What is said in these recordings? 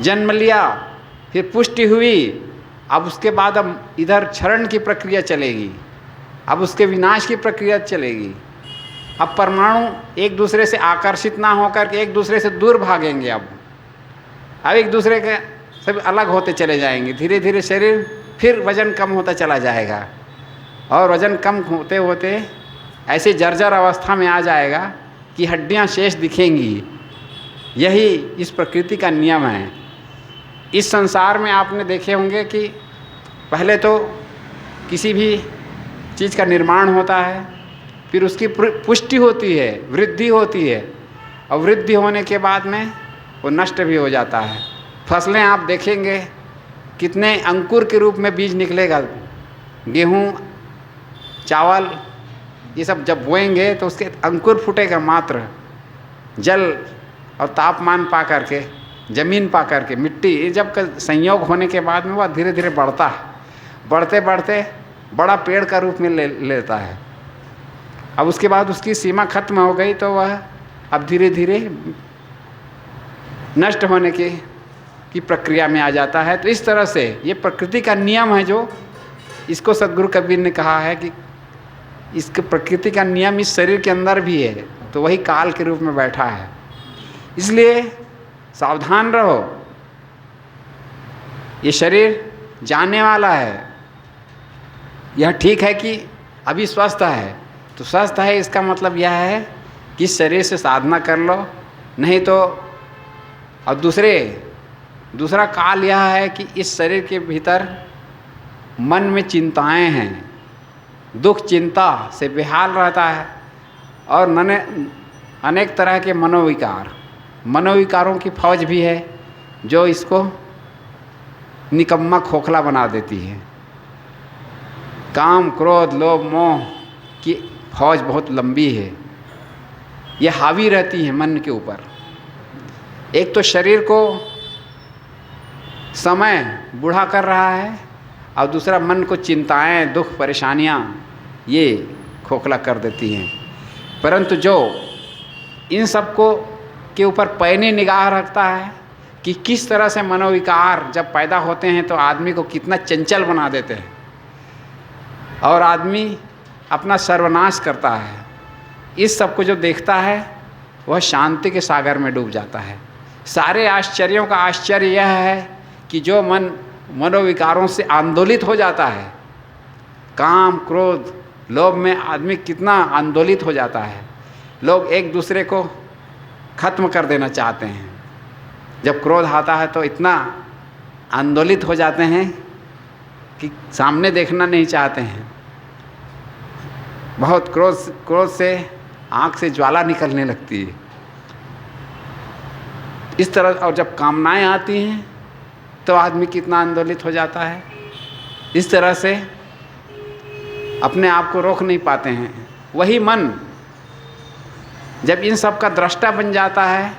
जन्म लिया, फिर पुष्टि हुई, अब उसके बाद अब इधर क्षरण की प्रक्रिया चलेगी, अब उसके विनाश की प्रक्रिया चलेगी। अब परमाणु एक दूसरे से आकर्षित ना होकर के एक दूसरे से दूर भागेंगे। अब एक दूसरे के सब अलग होते चले जाएंगे। धीरे धीरे शरीर फिर वजन कम होता चला जाएगा, और वजन कम होते होते ऐसी जर्जर अवस्था में आ जाएगा कि हड्डियां शेष दिखेंगी। यही इस प्रकृति का नियम है। इस संसार में आपने देखे होंगे कि पहले तो किसी भी चीज़ का निर्माण होता है, फिर उसकी पुष्टि होती है, वृद्धि होती है, और वृद्धि होने के बाद में वो नष्ट भी हो जाता है। फसलें आप देखेंगे कितने अंकुर के रूप में बीज निकलेगा। गेहूँ, चावल, ये सब जब बोएंगे तो उसके अंकुर फूटेगा मात्र। जल और तापमान पा करके, जमीन पा करके, मिट्टी, ये जब संयोग होने के बाद में वह धीरे धीरे बढ़ता है, बढ़ते बढ़ते बड़ा पेड़ का रूप में लेता है। अब उसके बाद उसकी सीमा खत्म हो गई तो वह अब धीरे धीरे नष्ट होने की प्रक्रिया में आ जाता है। तो इस तरह से ये प्रकृति का नियम है, जो इसको सद्गुरु कबीर ने कहा है कि इसके प्रकृति का नियम इस शरीर के अंदर भी है, तो वही काल के रूप में बैठा है। इसलिए सावधान रहो, ये शरीर जाने वाला है। यह ठीक है कि अभी स्वस्थ है, तो स्वस्थ है इसका मतलब यह है कि इस शरीर से साधना कर लो, नहीं तो। और दूसरा काल यह है कि इस शरीर के भीतर मन में चिंताएं हैं, दुख चिंता से बेहाल रहता है, और अनेक तरह के मनोविकारों की फौज भी है जो इसको निकम्मा खोखला बना देती है। काम, क्रोध, लोभ, मोह की फौज बहुत लंबी है, ये हावी रहती है मन के ऊपर। एक तो शरीर को समय बूढ़ा कर रहा है, और दूसरा मन को चिंताएं, दुख, परेशानियां ये खोखला कर देती हैं। परंतु जो इन सब को के ऊपर पैनी निगाह रखता है कि किस तरह से मनोविकार जब पैदा होते हैं तो आदमी को कितना चंचल बना देते हैं, और आदमी अपना सर्वनाश करता है, इस सब को जो देखता है वह शांति के सागर में डूब जाता है। सारे आश्चर्यों का आश्चर्य यह है कि जो मनोविकारों से आंदोलित हो जाता है, काम, क्रोध, लोभ में आदमी कितना आंदोलित हो जाता है। लोग एक दूसरे को खत्म कर देना चाहते हैं। जब क्रोध आता है तो इतना आंदोलित हो जाते हैं कि सामने देखना नहीं चाहते हैं। बहुत क्रोध से आँख से ज्वाला निकलने लगती है। इस तरह, और जब कामनाएं आती हैं तो आदमी कितना आंदोलित हो जाता है। इस तरह से अपने आप को रोक नहीं पाते हैं। वही मन जब इन सब का दृष्टा बन जाता है,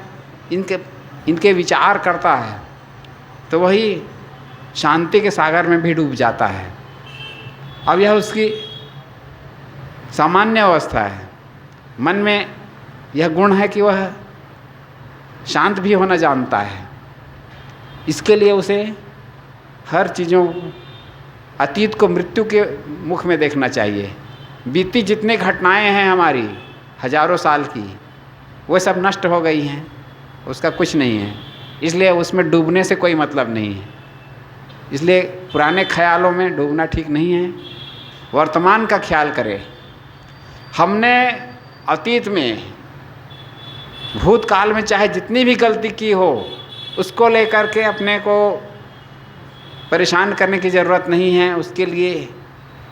इनके विचार करता है, तो वही शांति के सागर में भी डूब जाता है। अब यह उसकी सामान्य अवस्था है। मन में यह गुण है कि वह शांत भी होना जानता है। इसके लिए उसे हर चीज़ों, अतीत को मृत्यु के मुख में देखना चाहिए। बीती जितनी घटनाएं हैं हमारी हजारों साल की, वो सब नष्ट हो गई हैं, उसका कुछ नहीं है। इसलिए उसमें डूबने से कोई मतलब नहीं है। इसलिए पुराने ख्यालों में डूबना ठीक नहीं है। वर्तमान का ख्याल करें। हमने अतीत में, भूतकाल में चाहे जितनी भी गलती की हो, उसको लेकर के अपने को परेशान करने की ज़रूरत नहीं है। उसके लिए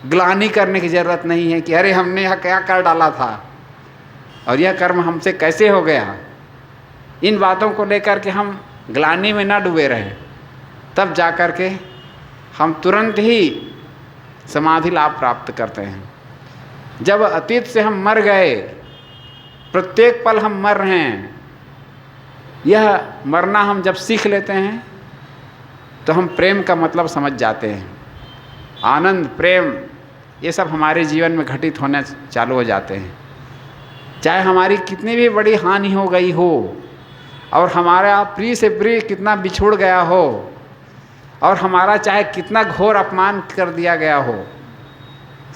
ग्लानि करने की ज़रूरत नहीं है कि अरे हमने यह क्या कर डाला था और यह कर्म हमसे कैसे हो गया। इन बातों को लेकर के हम ग्लानि में ना डूबे रहें, तब जा कर के हम तुरंत ही समाधि लाभ प्राप्त करते हैं। जब अतीत से हम मर गए, प्रत्येक पल हम मर रहे हैं, यह मरना हम जब सीख लेते हैं तो हम प्रेम का मतलब समझ जाते हैं। आनंद, प्रेम, ये सब हमारे जीवन में घटित होने चालू हो जाते हैं। चाहे हमारी कितनी भी बड़ी हानि हो गई हो, और हमारा प्रिय से प्रिय कितना बिछुड़ गया हो, और हमारा चाहे कितना घोर अपमान कर दिया गया हो,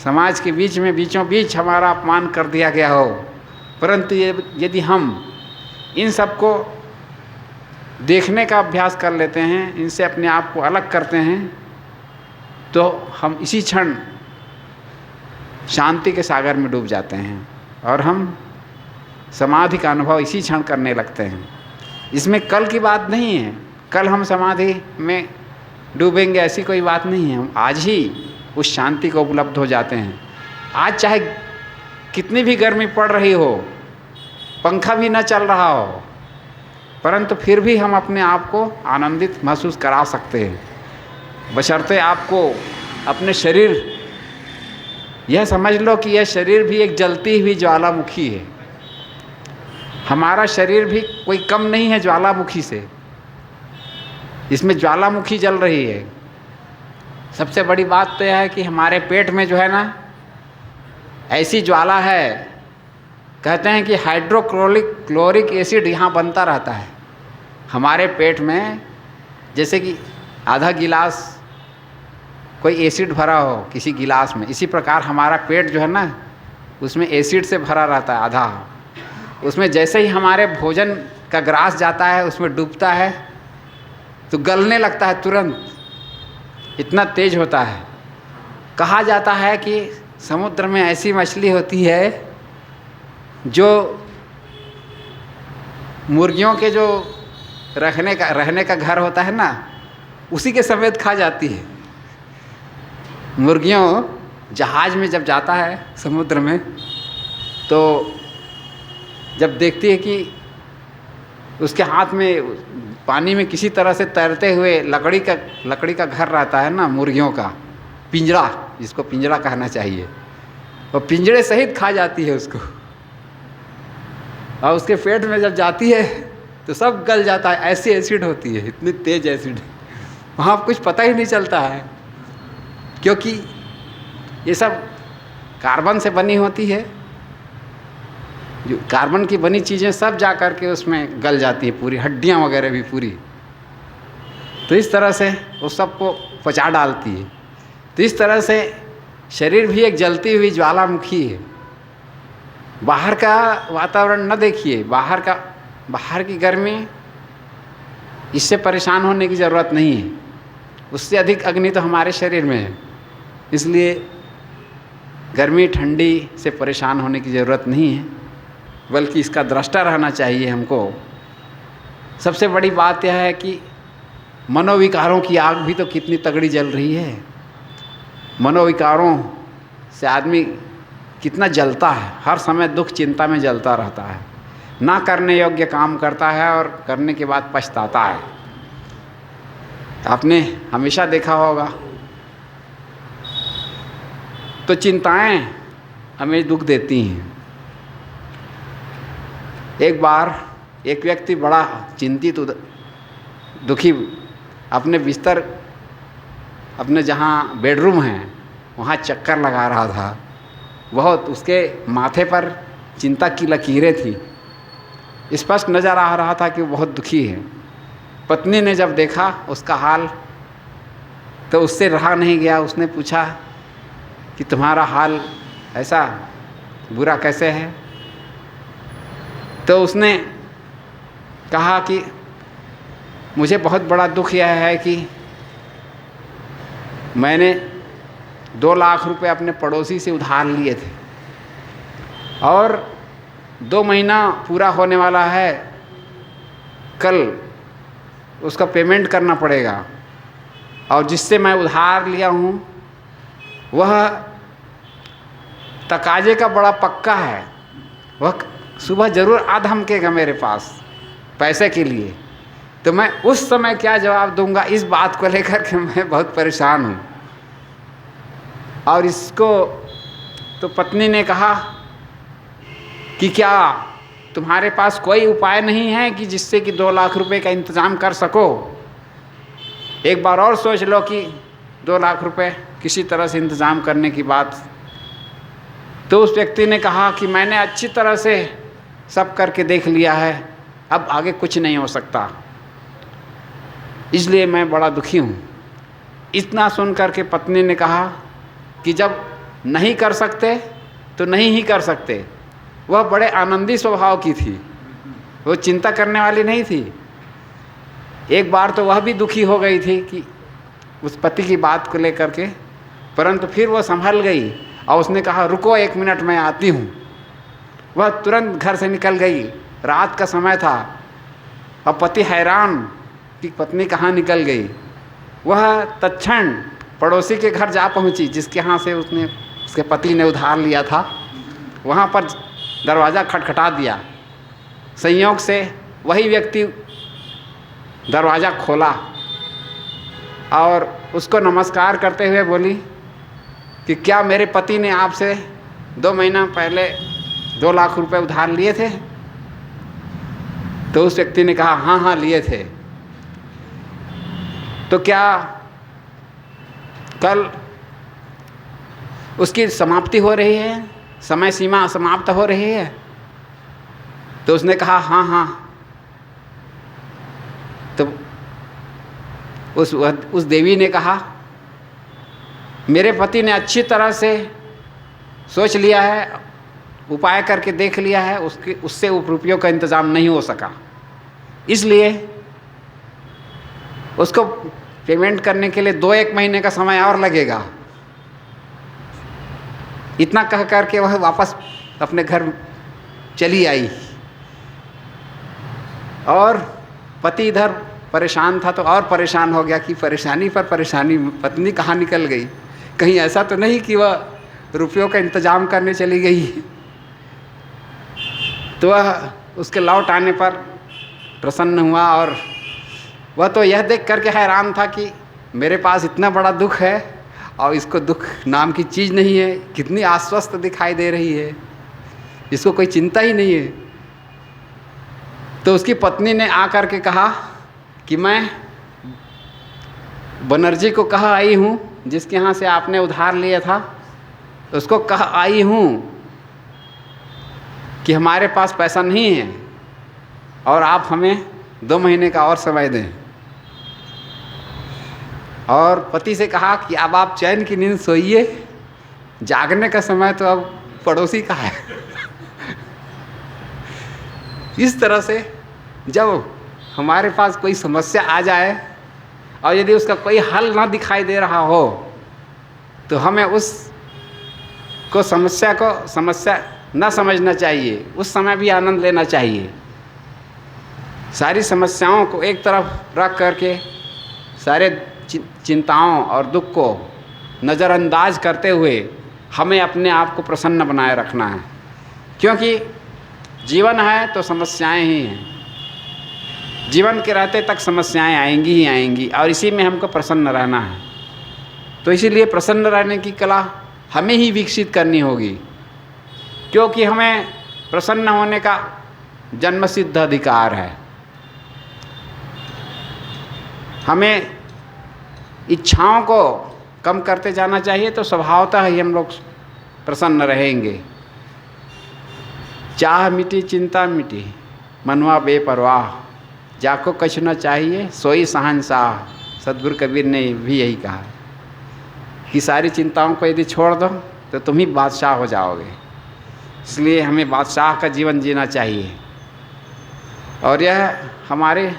समाज के बीच में बीचों बीच हमारा अपमान कर दिया गया हो, परंतु यदि हम इन सब को देखने का अभ्यास कर लेते हैं, इनसे अपने आप को अलग करते हैं, तो हम इसी क्षण शांति के सागर में डूब जाते हैं और हम समाधि का अनुभव इसी क्षण करने लगते हैं। इसमें कल की बात नहीं है, कल हम समाधि में डूबेंगे ऐसी कोई बात नहीं है। हम आज ही उस शांति को उपलब्ध हो जाते हैं। आज चाहे कितनी भी गर्मी पड़ रही हो, पंखा भी न चल रहा हो, परंतु फिर भी हम अपने आप को आनंदित महसूस करा सकते हैं, बशर्ते आपको अपने शरीर, यह समझ लो कि यह शरीर भी एक जलती हुई ज्वालामुखी है। हमारा शरीर भी कोई कम नहीं है ज्वालामुखी से, इसमें ज्वालामुखी जल रही है। सबसे बड़ी बात तो यह है कि हमारे पेट में जो है ना, ऐसी ज्वाला है, कहते हैं कि हाइड्रोक्लोरिक एसिड यहाँ बनता रहता है हमारे पेट में। जैसे कि आधा गिलास कोई एसिड भरा हो किसी गिलास में, इसी प्रकार हमारा पेट जो है ना, उसमें एसिड से भरा रहता है आधा। उसमें जैसे ही हमारे भोजन का ग्रास जाता है, उसमें डूबता है तो गलने लगता है तुरंत, इतना तेज होता है। कहा जाता है कि समुद्र में ऐसी मछली होती है जो मुर्गियों के जो रहने का घर होता है ना, उसी के समेत खा जाती है। मुर्गियों जहाज़ में जब जाता है समुद्र में, तो जब देखती है कि उसके हाथ में पानी में किसी तरह से तैरते हुए लकड़ी का घर रहता है ना, मुर्गियों का पिंजरा, जिसको पिंजरा कहना चाहिए, और पिंजरे सहित खा जाती है उसको। और उसके पेट में जब जाती है तो सब गल जाता है, ऐसी एसिड होती है, इतनी तेज एसिड, वहाँ कुछ पता ही नहीं चलता है, क्योंकि ये सब कार्बन से बनी होती है। जो कार्बन की बनी चीज़ें सब जा कर के उसमें गल जाती है, पूरी हड्डियाँ वगैरह भी पूरी। तो इस तरह से वो सबको पचा डालती है। तो इस तरह से शरीर भी एक जलती हुई ज्वालामुखी है। बाहर का वातावरण न देखिए, बाहर की गर्मी, इससे परेशान होने की ज़रूरत नहीं है। उससे अधिक अग्नि तो हमारे शरीर में है, इसलिए गर्मी ठंडी से परेशान होने की ज़रूरत नहीं है, बल्कि इसका दृष्टा रहना चाहिए हमको। सबसे बड़ी बात यह है कि मनोविकारों की आग भी तो कितनी तगड़ी जल रही है। मनोविकारों से आदमी कितना जलता है, हर समय दुख चिंता में जलता रहता है, ना करने योग्य काम करता है और करने के बाद पछताता है। आपने हमेशा देखा होगा, तो चिंताएं हमें दुख देती हैं। एक बार एक व्यक्ति बड़ा चिंतित दुखी अपने बिस्तर, अपने जहाँ बेडरूम है वहाँ चक्कर लगा रहा था। बहुत उसके माथे पर चिंता की लकीरें थी, स्पष्ट नज़र आ रहा था कि वो बहुत दुखी है। पत्नी ने जब देखा उसका हाल तो उससे रहा नहीं गया। उसने पूछा कि तुम्हारा हाल ऐसा बुरा कैसे है? तो उसने कहा कि मुझे बहुत बड़ा दुख यह है कि मैंने 2 लाख रुपए अपने पड़ोसी से उधार लिए थे और 2 महीना पूरा होने वाला है, कल उसका पेमेंट करना पड़ेगा, और जिससे मैं उधार लिया हूँ वह तकाजे का बड़ा पक्का है, वह सुबह ज़रूर आ धमकेगा मेरे पास पैसे के लिए। तो मैं उस समय क्या जवाब दूंगा, इस बात को लेकर के मैं बहुत परेशान हूँ। और इसको तो पत्नी ने कहा कि क्या तुम्हारे पास कोई उपाय नहीं है कि जिससे कि 2 लाख रुपए का इंतज़ाम कर सको? एक बार और सोच लो कि 2 लाख रुपए किसी तरह से इंतज़ाम करने की बात। तो उस व्यक्ति ने कहा कि मैंने अच्छी तरह से सब करके देख लिया है, अब आगे कुछ नहीं हो सकता, इसलिए मैं बड़ा दुखी हूँ। इतना सुन कर के पत्नी ने कहा कि जब नहीं कर सकते तो नहीं ही कर सकते। वह बड़े आनंदी स्वभाव की थी, वो चिंता करने वाली नहीं थी। एक बार तो वह भी दुखी हो गई थी कि उस पति की बात को लेकर के, परंतु फिर वो संभल गई और उसने कहा रुको 1 मिनट मैं आती हूँ। वह तुरंत घर से निकल गई। रात का समय था और पति हैरान कि पत्नी कहाँ निकल गई। वह तत्क्षण पड़ोसी के घर जा पहुँची जिसके यहाँ से उसके पति ने उधार लिया था। वहाँ पर दरवाज़ा खटखटा दिया। संयोग से वही व्यक्ति दरवाज़ा खोला और उसको नमस्कार करते हुए बोली कि क्या मेरे पति ने आपसे 2 महीना पहले 2 लाख रुपए उधार लिए थे? तो उस व्यक्ति ने कहा हाँ हाँ लिए थे। तो क्या कल उसकी समाप्ति हो रही है, समय सीमा समाप्त हो रही है? तो उसने कहा हाँ हाँ। तो उस देवी ने कहा मेरे पति ने अच्छी तरह से सोच लिया है, उपाय करके देख लिया है, उससे रुपयों का इंतज़ाम नहीं हो सका, इसलिए उसको पेमेंट करने के लिए 2-1 महीने का समय और लगेगा। इतना कह कर के वह वापस अपने घर चली आई और पति इधर परेशान था तो और परेशान हो गया कि परेशानी पर परेशानी, पत्नी कहाँ निकल गई, कहीं ऐसा तो नहीं कि वह रुपयों का इंतज़ाम करने चली गई। तो वह उसके लौट आने पर प्रसन्न हुआ और वह तो यह देख करके हैरान था कि मेरे पास इतना बड़ा दुख है और इसको दुख नाम की चीज़ नहीं है, कितनी आश्वस्त दिखाई दे रही है, इसको कोई चिंता ही नहीं है। तो उसकी पत्नी ने आकर के कहा कि मैं बनर्जी को कहा आई हूँ, जिसके यहाँ से आपने उधार लिया था, उसको कहा आई हूँ कि हमारे पास पैसा नहीं है और आप हमें 2 महीने का और समय दें। और पति से कहा कि अब आप चैन की नींद सोइए, जागने का समय तो अब पड़ोसी का है। इस तरह से जब हमारे पास कोई समस्या आ जाए और यदि उसका कोई हल ना दिखाई दे रहा हो तो हमें समस्या न समझना चाहिए, उस समय भी आनंद लेना चाहिए। सारी समस्याओं को एक तरफ रख करके सारे चिंताओं और दुख को नज़रअंदाज करते हुए हमें अपने आप को प्रसन्न बनाए रखना है, क्योंकि जीवन है तो समस्याएं ही हैं। जीवन के रहते तक समस्याएं आएंगी ही आएंगी और इसी में हमको प्रसन्न रहना है। तो इसीलिए प्रसन्न रहने की कला हमें ही विकसित करनी होगी, क्योंकि हमें प्रसन्न होने का जन्मसिद्ध अधिकार है। हमें इच्छाओं को कम करते जाना चाहिए तो स्वभावतः ही हम लोग प्रसन्न रहेंगे। चाह मिटी चिंता मिटी, मनवा बेपरवाह, जाको कछु न चाहिए सोई शहंशाह। सद्गुरु कबीर ने भी यही कहा कि सारी चिंताओं को यदि छोड़ दो तो तुम ही बादशाह हो जाओगे। इसलिए हमें बादशाह का जीवन जीना चाहिए और यह हमारे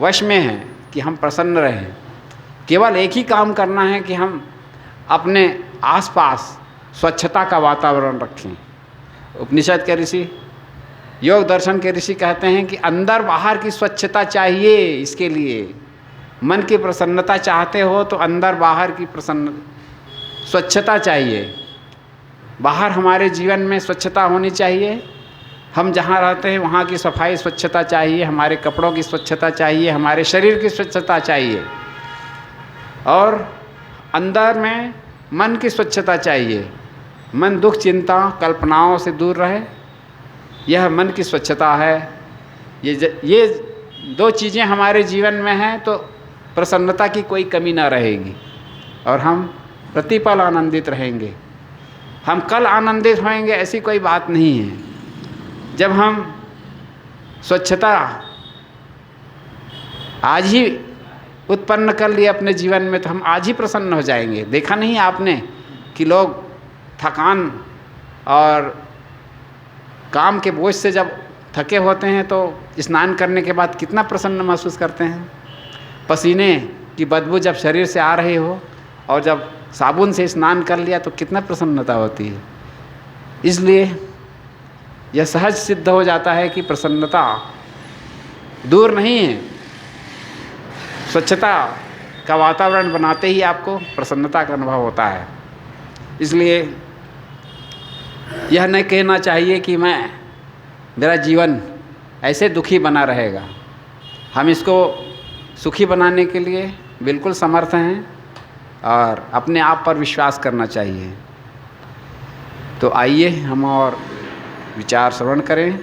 वश में है कि हम प्रसन्न रहें। केवल एक ही काम करना है कि हम अपने आसपास स्वच्छता का वातावरण रखें। उपनिषद के ऋषि, योग दर्शन के ऋषि कहते हैं कि अंदर बाहर की स्वच्छता चाहिए। इसके लिए मन की प्रसन्नता चाहते हो तो अंदर बाहर की स्वच्छता चाहिए। बाहर हमारे जीवन में स्वच्छता होनी चाहिए। हम जहाँ रहते हैं वहाँ की सफाई स्वच्छता चाहिए, हमारे कपड़ों की स्वच्छता चाहिए, हमारे शरीर की स्वच्छता चाहिए और अंदर में मन की स्वच्छता चाहिए। मन दुख चिंता कल्पनाओं से दूर रहे, यह मन की स्वच्छता है। ये 2 चीज़ें हमारे जीवन में हैं तो प्रसन्नता की कोई कमी ना रहेगी और हम प्रतिपल आनंदित रहेंगे। हम कल आनंदित होंगे ऐसी कोई बात नहीं है। जब हम स्वच्छता आज ही उत्पन्न कर लिए अपने जीवन में, तो हम आज ही प्रसन्न हो जाएंगे। देखा नहीं आपने कि लोग थकान और काम के बोझ से जब थके होते हैं तो स्नान करने के बाद कितना प्रसन्न महसूस करते हैं। पसीने की बदबू जब शरीर से आ रही हो और जब साबुन से स्नान कर लिया तो कितना प्रसन्नता होती है। इसलिए यह सहज सिद्ध हो जाता है कि प्रसन्नता दूर नहीं है। स्वच्छता का वातावरण बनाते ही आपको प्रसन्नता का अनुभव होता है। इसलिए यह नहीं कहना चाहिए कि मेरा जीवन ऐसे दुखी बना रहेगा। हम इसको सुखी बनाने के लिए बिल्कुल समर्थ हैं और अपने आप पर विश्वास करना चाहिए। तो आइए हम और विचार श्रवण करें।